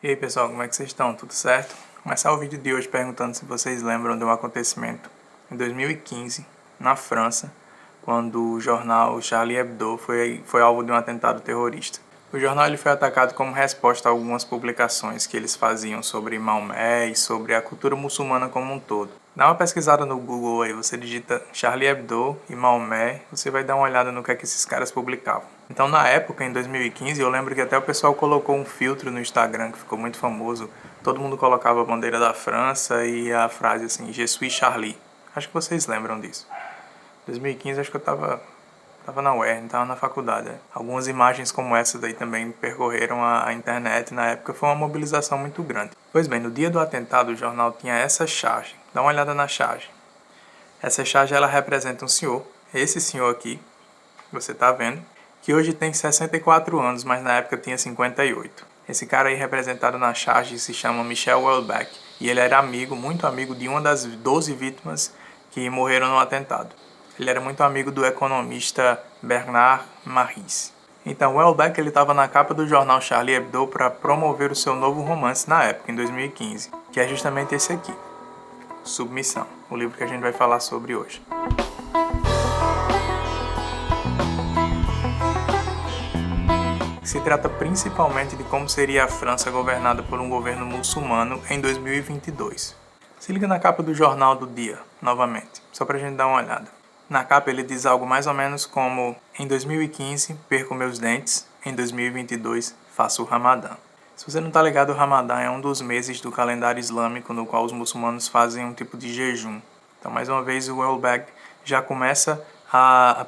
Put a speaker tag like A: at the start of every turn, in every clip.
A: E aí pessoal, como é que vocês estão? Tudo certo? Vou começar o vídeo de hoje perguntando se vocês lembram de um acontecimento em 2015, na França, quando o jornal Charlie Hebdo foi alvo de um atentado terrorista. O jornal ele foi atacado como resposta a algumas publicações que eles faziam sobre Maomé e sobre a cultura muçulmana como um todo. Dá uma pesquisada no Google aí, você digita Charlie Hebdo e Maomé, você vai dar uma olhada no que é que esses caras publicavam. Então na época, em 2015, eu lembro que até o pessoal colocou um filtro no Instagram que ficou muito famoso. Todo mundo colocava a bandeira da França e a frase assim, Je suis Charlie. Acho que vocês lembram disso. 2015 acho que eu tava na UERN, tava na faculdade. Algumas imagens como essa daí também percorreram a internet e na época foi uma mobilização muito grande. Pois bem, no dia do atentado o jornal tinha essa charge. Dá uma olhada na charge. Essa charge ela representa um senhor, esse senhor aqui, você tá vendo, que hoje tem 64 anos, mas na época tinha 58. Esse cara aí representado na charge se chama Michel Houellebecq e ele era amigo, muito amigo de uma das 12 vítimas que morreram no atentado. Ele era muito amigo do economista Bernard Maris. Então, o Houellebecq estava na capa do jornal Charlie Hebdo para promover o seu novo romance na época, em 2015, que é justamente esse aqui, Submissão, o livro que a gente vai falar sobre hoje. Se trata principalmente de como seria a França governada por um governo muçulmano em 2022. Se liga na capa do jornal do dia, novamente, só pra gente dar uma olhada. Na capa ele diz algo mais ou menos como: em 2015 perco meus dentes, em 2022 faço o Ramadã. Se você não tá ligado, o Ramadã é um dos meses do calendário islâmico no qual os muçulmanos fazem um tipo de jejum. Então, mais uma vez, o Houellebecq já começa a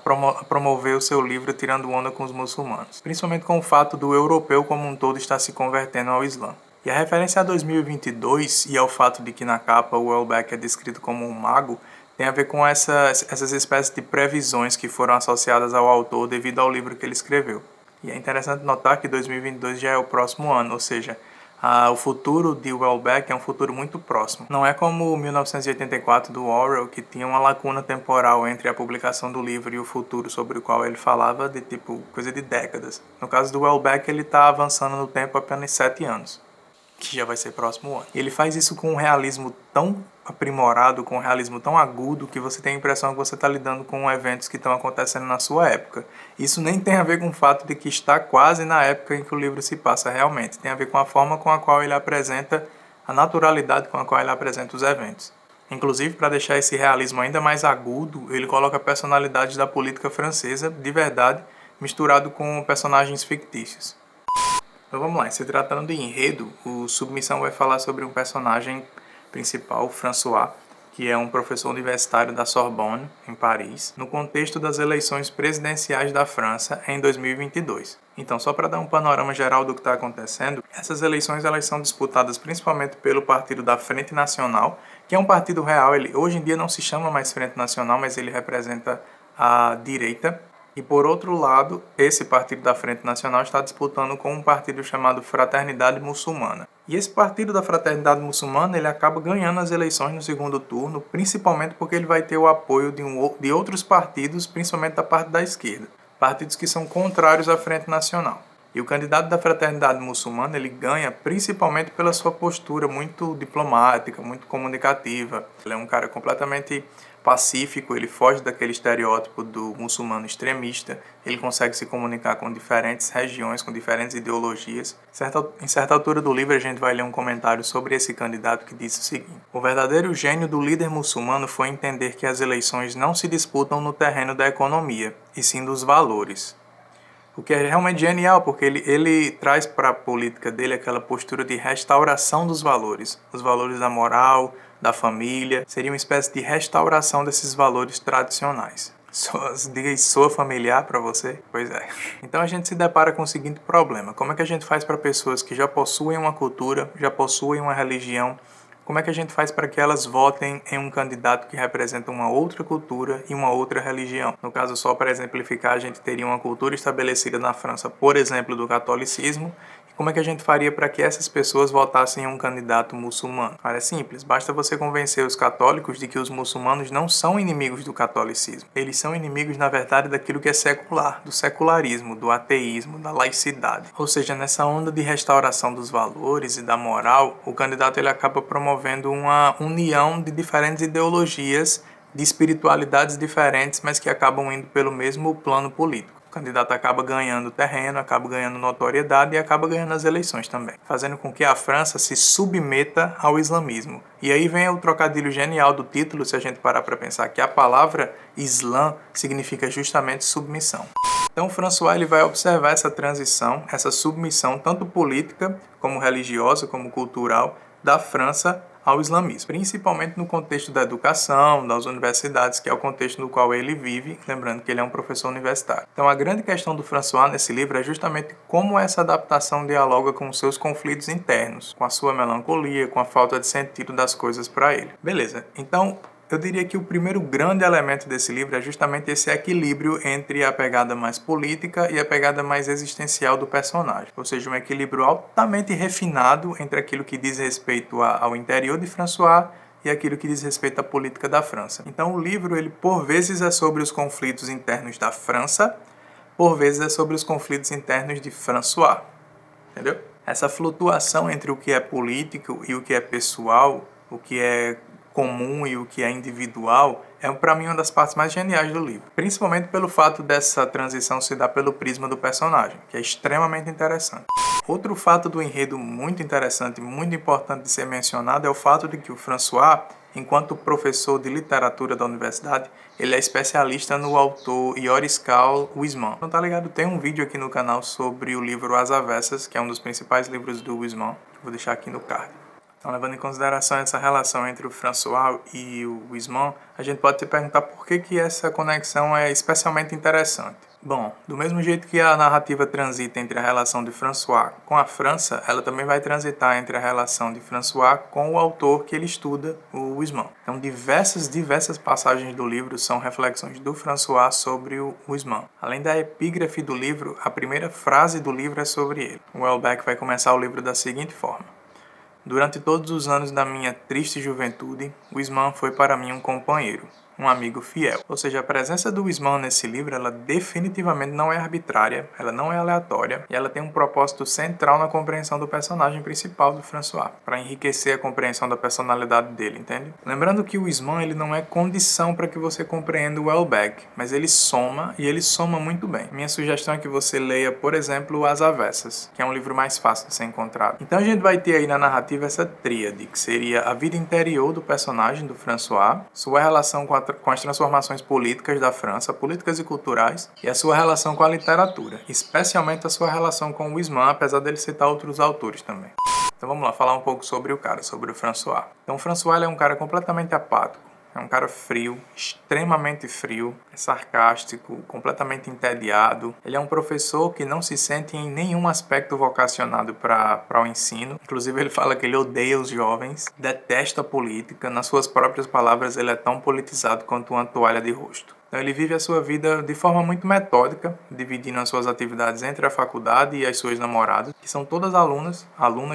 A: promover o seu livro tirando onda com os muçulmanos, principalmente com o fato do europeu como um todo estar se convertendo ao Islã. E a referência a 2022 e ao fato de que na capa o Houellebecq é descrito como um mago tem a ver com essas espécies de previsões que foram associadas ao autor devido ao livro que ele escreveu. E é interessante notar que 2022 já é o próximo ano, ou seja, o futuro de Houellebecq é um futuro muito próximo. Não é como o 1984 do Orwell, que tinha uma lacuna temporal entre a publicação do livro e o futuro sobre o qual ele falava de tipo coisa de décadas. No caso do Houellebecq, ele está avançando no tempo apenas 7 anos, que já vai ser próximo ano. E ele faz isso com um realismo tão aprimorado, com um realismo tão agudo, que você tem a impressão que você está lidando com eventos que estão acontecendo na sua época. Isso nem tem a ver com o fato de que está quase na época em que o livro se passa realmente. Tem a ver com a forma com a qual ele apresenta, a naturalidade com a qual ele apresenta os eventos. Inclusive, para deixar esse realismo ainda mais agudo, ele coloca personalidades da política francesa, de verdade, misturado com personagens fictícios. Então vamos lá, se tratando de enredo, o Submissão vai falar sobre um personagem principal, François, que é um professor universitário da Sorbonne, em Paris, no contexto das eleições presidenciais da França em 2022. Então, só para dar um panorama geral do que está acontecendo, essas eleições elas são disputadas principalmente pelo partido da Frente Nacional, que é um partido real, ele hoje em dia não se chama mais Frente Nacional, mas ele representa a direita. E por outro lado, esse partido da Frente Nacional está disputando com um partido chamado Fraternidade Muçulmana. E esse partido da Fraternidade Muçulmana ele acaba ganhando as eleições no segundo turno, principalmente porque ele vai ter o apoio de outros partidos, principalmente da parte da esquerda. Partidos que são contrários à Frente Nacional. E o candidato da Fraternidade Muçulmana ele ganha principalmente pela sua postura muito diplomática, muito comunicativa. Ele é um cara completamente pacífico, ele foge daquele estereótipo do muçulmano extremista, ele consegue se comunicar com diferentes regiões, com diferentes ideologias. Em certa altura do livro a gente vai ler um comentário sobre esse candidato que diz o seguinte: o verdadeiro gênio do líder muçulmano foi entender que as eleições não se disputam no terreno da economia, e sim dos valores. O que é realmente genial, porque ele traz para a política dele aquela postura de restauração dos valores. Os valores da moral, da família. Seria uma espécie de restauração desses valores tradicionais. Diga isso, soa familiar para você? Pois é. Então a gente se depara com o seguinte problema. Como é que a gente faz para pessoas que já possuem uma cultura, já possuem uma religião, como é que a gente faz para que elas votem em um candidato que representa uma outra cultura e uma outra religião? No caso, só para exemplificar, a gente teria uma cultura estabelecida na França, por exemplo, do catolicismo, e Como é que a gente faria para que essas pessoas votassem em um candidato muçulmano? Cara, é simples, basta você convencer os católicos de que os muçulmanos não são inimigos do catolicismo. Eles são inimigos, na verdade, daquilo que é secular, do secularismo, do ateísmo, da laicidade. Ou seja, nessa onda de restauração dos valores e da moral, o candidato ele acaba promovendo uma união de diferentes ideologias, de espiritualidades diferentes, mas que acabam indo pelo mesmo plano político. O candidato acaba ganhando terreno, acaba ganhando notoriedade e acaba ganhando as eleições também, fazendo com que a França se submeta ao islamismo. E aí vem o trocadilho genial do título, se a gente parar para pensar que a palavra Islã significa justamente submissão. Então François ele vai observar essa transição, essa submissão tanto política como religiosa, como cultural da França ao islamismo, principalmente no contexto da educação, das universidades, que é o contexto no qual ele vive, lembrando que ele é um professor universitário. Então a grande questão do François nesse livro é justamente como essa adaptação dialoga com os seus conflitos internos, com a sua melancolia, com a falta de sentido das coisas para ele. Beleza, então eu diria que o primeiro grande elemento desse livro é justamente esse equilíbrio entre a pegada mais política e a pegada mais existencial do personagem. Ou seja, um equilíbrio altamente refinado entre aquilo que diz respeito ao interior de François e aquilo que diz respeito à política da França. Então o livro, ele por vezes é sobre os conflitos internos da França, por vezes é sobre os conflitos internos de François. Entendeu? Essa flutuação entre o que é político e o que é pessoal, o que é comum e o que é individual, é para mim uma das partes mais geniais do livro. Principalmente pelo fato dessa transição se dar pelo prisma do personagem, que é extremamente interessante. Outro fato do enredo muito interessante e muito importante de ser mencionado é o fato de que o François, enquanto professor de literatura da universidade, ele é especialista no autor Yoris-Karl Huysmans. Então tá ligado? Tem um vídeo aqui no canal sobre o livro As Avessas, que é um dos principais livros do Huysmans. Vou deixar aqui no card. Então, levando em consideração essa relação entre o François e o Huysmans, a gente pode se perguntar por que essa conexão é especialmente interessante. Bom, do mesmo jeito que a narrativa transita entre a relação de François com a França, ela também vai transitar entre a relação de François com o autor que ele estuda, o Huysmans. Então, diversas passagens do livro são reflexões do François sobre o Huysmans. Além da epígrafe do livro, a primeira frase do livro é sobre ele. O Houellebecq vai começar o livro da seguinte forma: durante todos os anos da minha triste juventude, Huysmans foi para mim um companheiro, um amigo fiel. Ou seja, a presença do Huysmans nesse livro, ela definitivamente não é arbitrária, ela não é aleatória, e ela tem um propósito central na compreensão do personagem principal do François, para enriquecer a compreensão da personalidade dele, entende? Lembrando que o Huysmans, ele não é condição para que você compreenda o Houellebecq, mas ele soma, e ele soma muito bem. Minha sugestão é que você leia, por exemplo, As Avessas, que é um livro mais fácil de ser encontrado. Então a gente vai ter aí na narrativa essa tríade, que seria a vida interior do personagem do François, sua relação com as transformações políticas da França, políticas e culturais, e a sua relação com a literatura, especialmente a sua relação com o Huysmans, apesar dele citar outros autores também. Então vamos lá, falar um pouco sobre o cara, sobre o François. Então o François ele é um cara completamente apático. É um cara frio, extremamente frio, é sarcástico, completamente entediado. Ele é um professor que não se sente em nenhum aspecto vocacionado para o ensino. Inclusive ele fala que ele odeia os jovens, detesta a política. Nas suas próprias palavras, ele é tão politizado quanto uma toalha de rosto. Então ele vive a sua vida de forma muito metódica, dividindo as suas atividades entre a faculdade e as suas namoradas, que são todas alunas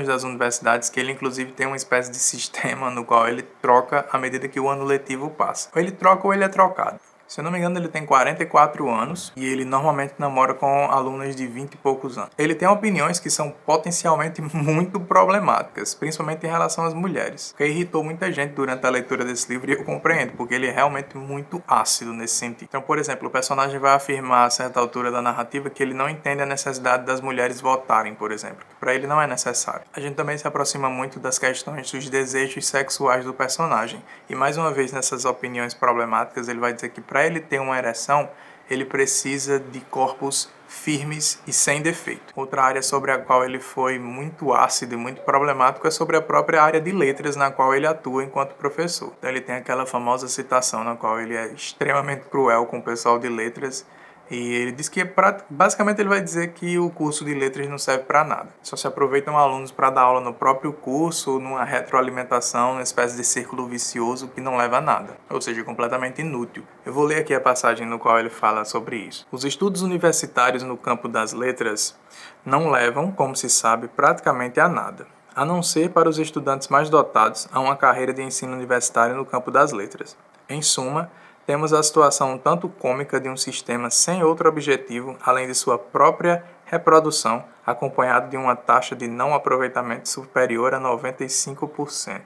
A: das universidades, que ele inclusive tem uma espécie de sistema no qual ele troca à medida que o ano letivo passa. Ou ele troca ou ele é trocado. Se eu não me engano, ele tem 44 anos e ele normalmente namora com alunas de 20 e poucos anos. Ele tem opiniões que são potencialmente muito problemáticas, principalmente em relação às mulheres, que irritou muita gente durante a leitura desse livro e eu compreendo, porque ele é realmente muito ácido nesse sentido. Então, por exemplo, o personagem vai afirmar a certa altura da narrativa que ele não entende a necessidade das mulheres votarem, por exemplo, que para ele não é necessário. A gente também se aproxima muito das questões dos desejos sexuais do personagem e mais uma vez nessas opiniões problemáticas ele vai dizer que para ele ter uma ereção, ele precisa de corpos firmes e sem defeito. Outra área sobre a qual ele foi muito ácido e muito problemático é sobre a própria área de letras na qual ele atua enquanto professor. Então ele tem aquela famosa citação na qual ele é extremamente cruel com o pessoal de letras E ele diz que basicamente ele vai dizer que o curso de letras não serve para nada. Só se aproveitam alunos para dar aula no próprio curso, numa retroalimentação, uma espécie de círculo vicioso que não leva a nada, ou seja, completamente inútil. Eu vou ler aqui a passagem no qual ele fala sobre isso. Os estudos universitários no campo das letras não levam, como se sabe, praticamente a nada, a não ser para os estudantes mais dotados a uma carreira de ensino universitário no campo das letras. Em suma, temos a situação um tanto cômica de um sistema sem outro objetivo além de sua própria reprodução, acompanhado de uma taxa de não aproveitamento superior a 95%.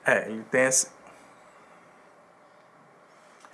A: Ele tem esse...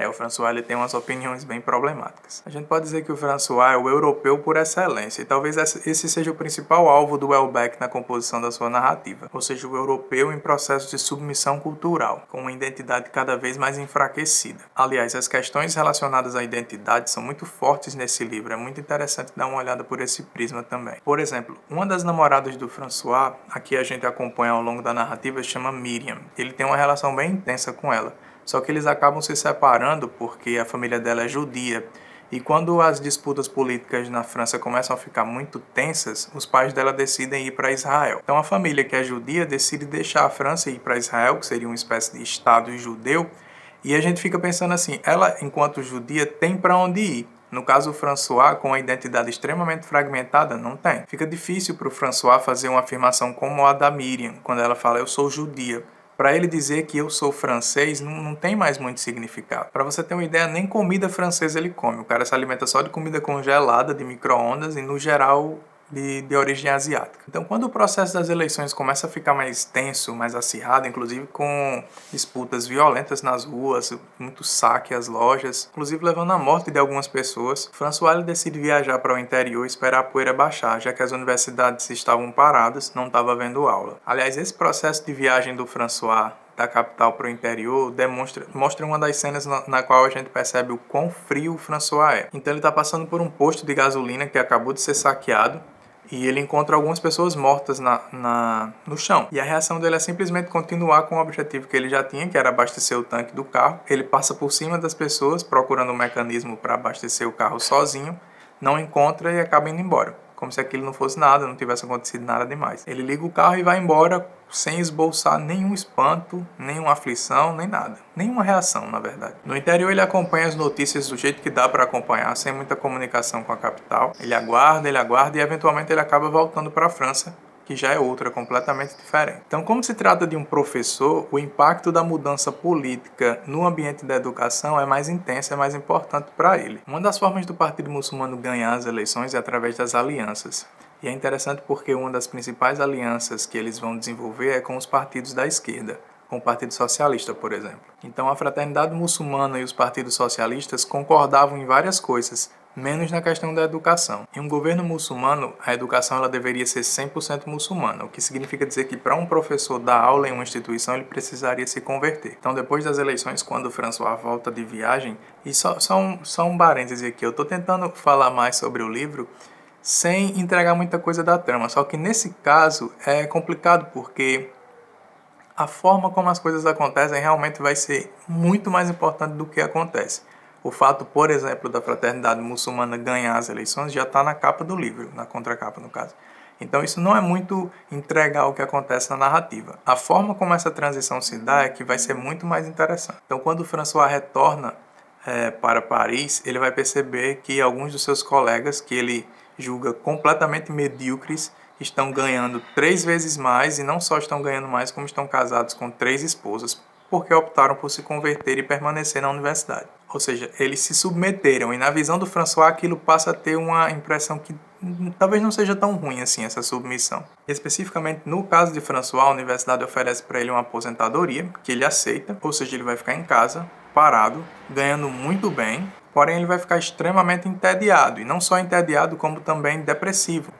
A: o François ele tem umas opiniões bem problemáticas. A gente pode dizer que o François é o europeu por excelência, e talvez esse seja o principal alvo do Houellebecq na composição da sua narrativa, ou seja, o europeu em processo de submissão cultural, com uma identidade cada vez mais enfraquecida. Aliás, as questões relacionadas à identidade são muito fortes nesse livro, é muito interessante dar uma olhada por esse prisma também. Por exemplo, uma das namoradas do François, a que a gente acompanha ao longo da narrativa, se chama Miriam. Ele tem uma relação bem intensa com ela. Só que eles acabam se separando porque a família dela é judia. E quando as disputas políticas na França começam a ficar muito tensas, os pais dela decidem ir para Israel. Então a família que é judia decide deixar a França e ir para Israel, que seria uma espécie de estado judeu. E a gente fica pensando assim, ela enquanto judia tem para onde ir. No caso, o François, com a identidade extremamente fragmentada, não tem. Fica difícil para o François fazer uma afirmação como a da Miriam, quando ela fala eu sou judia. Para ele dizer que eu sou francês não tem mais muito significado. Para você ter uma ideia, nem comida francesa ele come. O cara se alimenta só de comida congelada, de micro-ondas e, no geral, de origem asiática. Então, quando o processo das eleições começa a ficar mais tenso, mais acirrado, inclusive com disputas violentas nas ruas, muito saque às lojas, inclusive levando à morte de algumas pessoas, François ele decide viajar para o interior e esperar a poeira baixar, já que as universidades estavam paradas, não estava havendo aula. Aliás, esse processo de viagem do François da capital para o interior mostra uma das cenas na qual a gente percebe o quão frio o François é. Então ele está passando por um posto de gasolina que acabou de ser saqueado, e ele encontra algumas pessoas mortas no chão. E a reação dele é simplesmente continuar com o objetivo que ele já tinha, que era abastecer o tanque do carro. Ele passa por cima das pessoas, procurando um mecanismo para abastecer o carro sozinho, não encontra e acaba indo embora. Como se aquilo não fosse nada, não tivesse acontecido nada demais. Ele liga o carro e vai embora sem esboçar nenhum espanto, nenhuma aflição, nem nada. Nenhuma reação, na verdade. No interior ele acompanha as notícias do jeito que dá para acompanhar, sem muita comunicação com a capital. Ele aguarda e eventualmente ele acaba voltando para a França, que já é outra, completamente diferente. Então, como se trata de um professor, o impacto da mudança política no ambiente da educação é mais intenso, é mais importante para ele. Uma das formas do Partido Muçulmano ganhar as eleições é através das alianças. E é interessante porque uma das principais alianças que eles vão desenvolver é com os partidos da esquerda, com o Partido Socialista, por exemplo. Então, a Fraternidade Muçulmana e os partidos socialistas concordavam em várias coisas, menos na questão da educação. Em um governo muçulmano, a educação ela deveria ser 100% muçulmana, o que significa dizer que para um professor dar aula em uma instituição, ele precisaria se converter. Então, depois das eleições, quando o François volta de viagem, e só um parêntese aqui, eu estou tentando falar mais sobre o livro sem entregar muita coisa da trama, só que nesse caso é complicado porque a forma como as coisas acontecem realmente vai ser muito mais importante do que acontece. O fato, por exemplo, da Fraternidade Muçulmana ganhar as eleições já está na capa do livro, na contracapa no caso. Então isso não é muito entregar o que acontece na narrativa. A forma como essa transição se dá é que vai ser muito mais interessante. Então quando o François retorna para Paris, ele vai perceber que alguns dos seus colegas, que ele julga completamente medíocres, estão ganhando 3 vezes mais, e não só estão ganhando mais, como estão casados com 3 esposas, porque optaram por se converter e permanecer na universidade. Ou seja, eles se submeteram, e na visão do François aquilo passa a ter uma impressão que talvez não seja tão ruim assim, essa submissão. Especificamente no caso de François, a universidade oferece para ele uma aposentadoria, que ele aceita, ou seja, ele vai ficar em casa, parado, ganhando muito bem, porém ele vai ficar extremamente entediado, e não só entediado, como também depressivo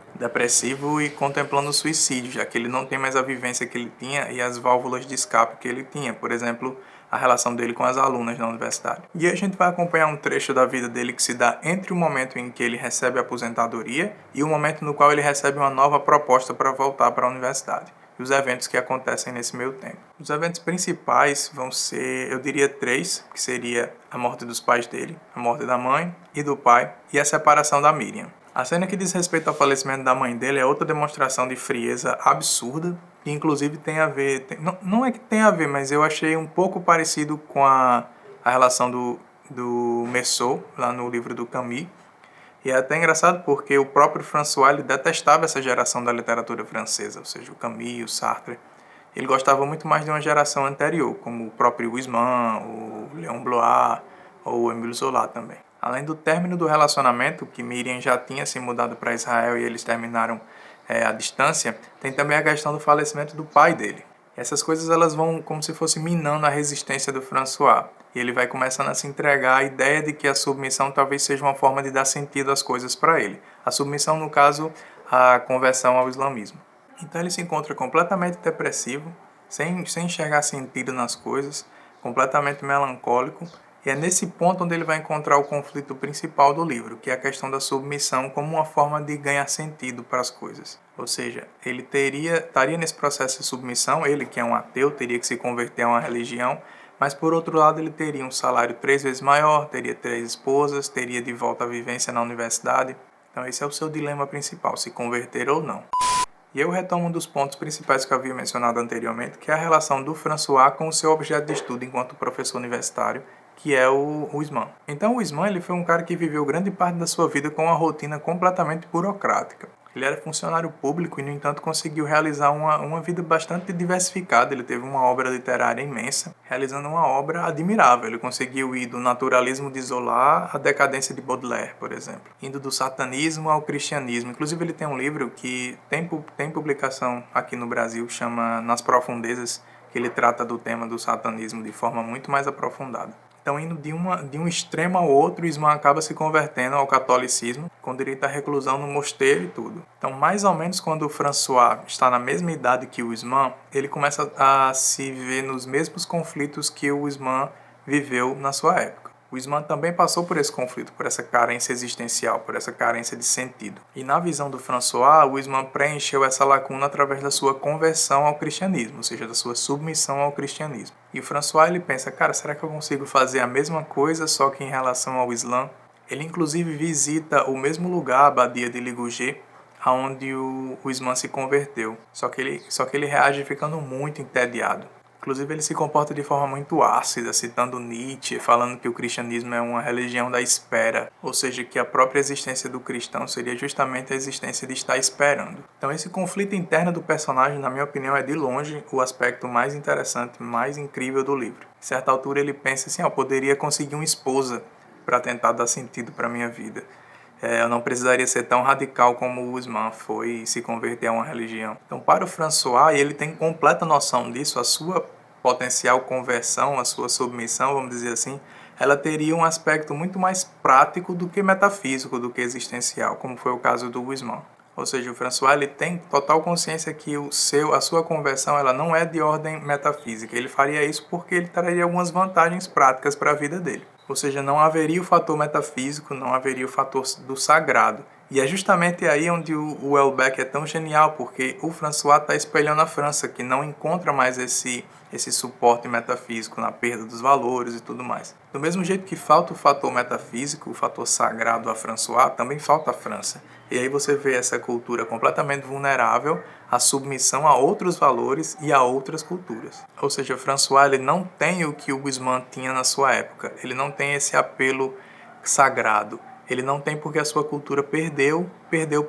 A: e contemplando o suicídio, já que ele não tem mais a vivência que ele tinha e as válvulas de escape que ele tinha, por exemplo, a relação dele com as alunas da universidade. E a gente vai acompanhar um trecho da vida dele que se dá entre o momento em que ele recebe a aposentadoria e o momento no qual ele recebe uma nova proposta para voltar para a universidade. e os eventos que acontecem nesse meio tempo. Os eventos principais vão ser, eu diria, 3, que seria a morte dos pais dele, a morte da mãe e do pai, e a separação da Miriam. A cena que diz respeito ao falecimento da mãe dele é outra demonstração de frieza absurda, que inclusive tem a ver, não é que tem a ver, mas eu achei um pouco parecido com a relação do Meursault, lá no livro do Camus. E é até engraçado porque o próprio François ele detestava essa geração da literatura francesa, ou seja, o Camus, o Sartre. Ele gostava muito mais de uma geração anterior, como o próprio Huysmans, o Léon Blois ou o Émile Zola também. Além do término do relacionamento, que Miriam já tinha se mudado para Israel e eles terminaram à distância, tem também a questão do falecimento do pai dele. Essas coisas elas vão como se fosse minando a resistência do François. E ele vai começando a se entregar à ideia de que a submissão talvez seja uma forma de dar sentido às coisas para ele. A submissão, no caso, a conversão ao islamismo. Então ele se encontra completamente depressivo, sem enxergar sentido nas coisas, completamente melancólico. E é nesse ponto onde ele vai encontrar o conflito principal do livro, que é a questão da submissão como uma forma de ganhar sentido para as coisas. Ou seja, ele estaria nesse processo de submissão, ele que é um ateu, teria que se converter a uma religião, mas por outro lado ele teria um salário 3 vezes maior, teria 3 esposas, teria de volta a vivência na universidade. Então esse é o seu dilema principal, se converter ou não. E eu retomo um dos pontos principais que eu havia mencionado anteriormente, que é a relação do François com o seu objeto de estudo enquanto professor universitário, que é o Huysmans. Então o Huysmans ele foi um cara que viveu grande parte da sua vida com uma rotina completamente burocrática. Ele era funcionário público e, no entanto, conseguiu realizar uma vida bastante diversificada. Ele teve uma obra literária imensa, realizando uma obra admirável. Ele conseguiu ir do naturalismo de Zola à decadência de Baudelaire, por exemplo. Indo do satanismo ao cristianismo. Inclusive, ele tem um livro que tem publicação aqui no Brasil, chama Nas Profundezas, que ele trata do tema do satanismo de forma muito mais aprofundada. Então, indo de um extremo ao outro, Huysmans acaba se convertendo ao catolicismo, com direito à reclusão no mosteiro e tudo. Então, mais ou menos quando o François está na mesma idade que o Huysmans, ele começa a se ver nos mesmos conflitos que o Huysmans viveu na sua época. O Huysmans também passou por esse conflito, por essa carência existencial, por essa carência de sentido. E na visão do François, o Huysmans preencheu essa lacuna através da sua conversão ao cristianismo, ou seja, da sua submissão ao cristianismo. E o François ele pensa, cara, será que eu consigo fazer a mesma coisa, só que em relação ao Islã? Ele inclusive visita o mesmo lugar, a abadia de Ligugé, onde o Huysmans se converteu. Só que ele reage ficando muito entediado. Inclusive, ele se comporta de forma muito ácida, citando Nietzsche, falando que o cristianismo é uma religião da espera, ou seja, que a própria existência do cristão seria justamente a existência de estar esperando. Então, esse conflito interno do personagem, na minha opinião, é de longe o aspecto mais interessante, mais incrível do livro. Em certa altura, ele pensa assim, eu poderia conseguir uma esposa para tentar dar sentido para a minha vida. Eu não precisaria ser tão radical como o Huysmans foi e se converter a uma religião. Então, para o François, ele tem completa noção disso, a sua potencial conversão, a sua submissão, vamos dizer assim, ela teria um aspecto muito mais prático do que metafísico, do que existencial, como foi o caso do Huysmans. Ou seja, o François ele tem total consciência que a sua conversão ela não é de ordem metafísica. Ele faria isso porque ele traria algumas vantagens práticas para a vida dele. Ou seja, não haveria o fator metafísico, não haveria o fator do sagrado. E é justamente aí onde o Houellebecq é tão genial, porque o François está espelhando a França, que não encontra mais esse suporte metafísico na perda dos valores e tudo mais. Do mesmo jeito que falta o fator metafísico, o fator sagrado a François, também falta a França. E aí você vê essa cultura completamente vulnerável à submissão a outros valores e a outras culturas. Ou seja, o François ele não tem o que o Huysmans tinha na sua época. Ele não tem esse apelo sagrado. Ele não tem porque a sua cultura perdeu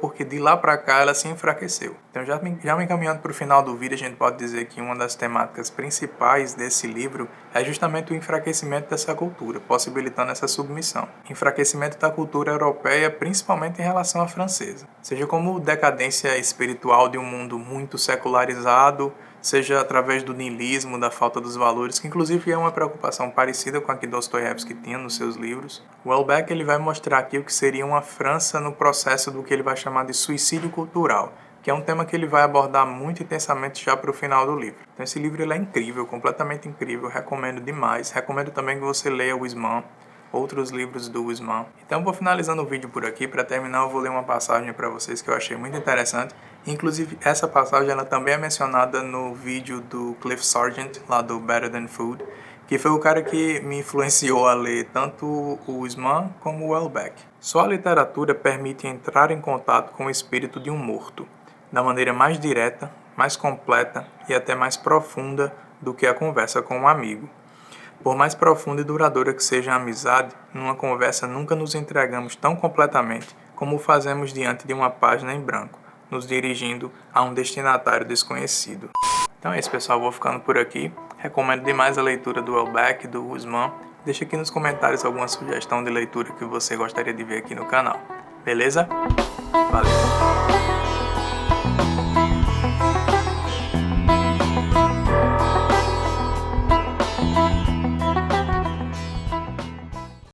A: porque de lá para cá ela se enfraqueceu. Então já me encaminhando para o final do vídeo, a gente pode dizer que uma das temáticas principais desse livro é justamente o enfraquecimento dessa cultura, possibilitando essa submissão. Enfraquecimento da cultura europeia, principalmente em relação à francesa. Seja como decadência espiritual de um mundo muito secularizado, seja através do niilismo, da falta dos valores, que inclusive é uma preocupação parecida com a que Dostoiévski tinha nos seus livros. O Houellebecq ele vai mostrar aqui o que seria uma França no processo do que ele vai chamar de suicídio cultural, que é um tema que ele vai abordar muito intensamente já para o final do livro. Então esse livro ele é incrível, completamente incrível, recomendo demais. Recomendo também que você leia o Huysmans, outros livros do Huysmans. Então vou finalizando o vídeo por aqui. Para terminar eu vou ler uma passagem para vocês que eu achei muito interessante, Inclusive, essa passagem ela também é mencionada no vídeo do Cliff Sargent, lá do Better Than Food, que foi o cara que me influenciou a ler tanto o Usman como o Welbeck. Só a literatura permite entrar em contato com o espírito de um morto, da maneira mais direta, mais completa e até mais profunda do que a conversa com um amigo. Por mais profunda e duradoura que seja a amizade, numa conversa nunca nos entregamos tão completamente como o fazemos diante de uma página em branco, nos dirigindo a um destinatário desconhecido. Então é isso, pessoal. Vou ficando por aqui. Recomendo demais a leitura do Welbeck e do Usman. Deixa aqui nos comentários alguma sugestão de leitura que você gostaria de ver aqui no canal. Beleza? Valeu!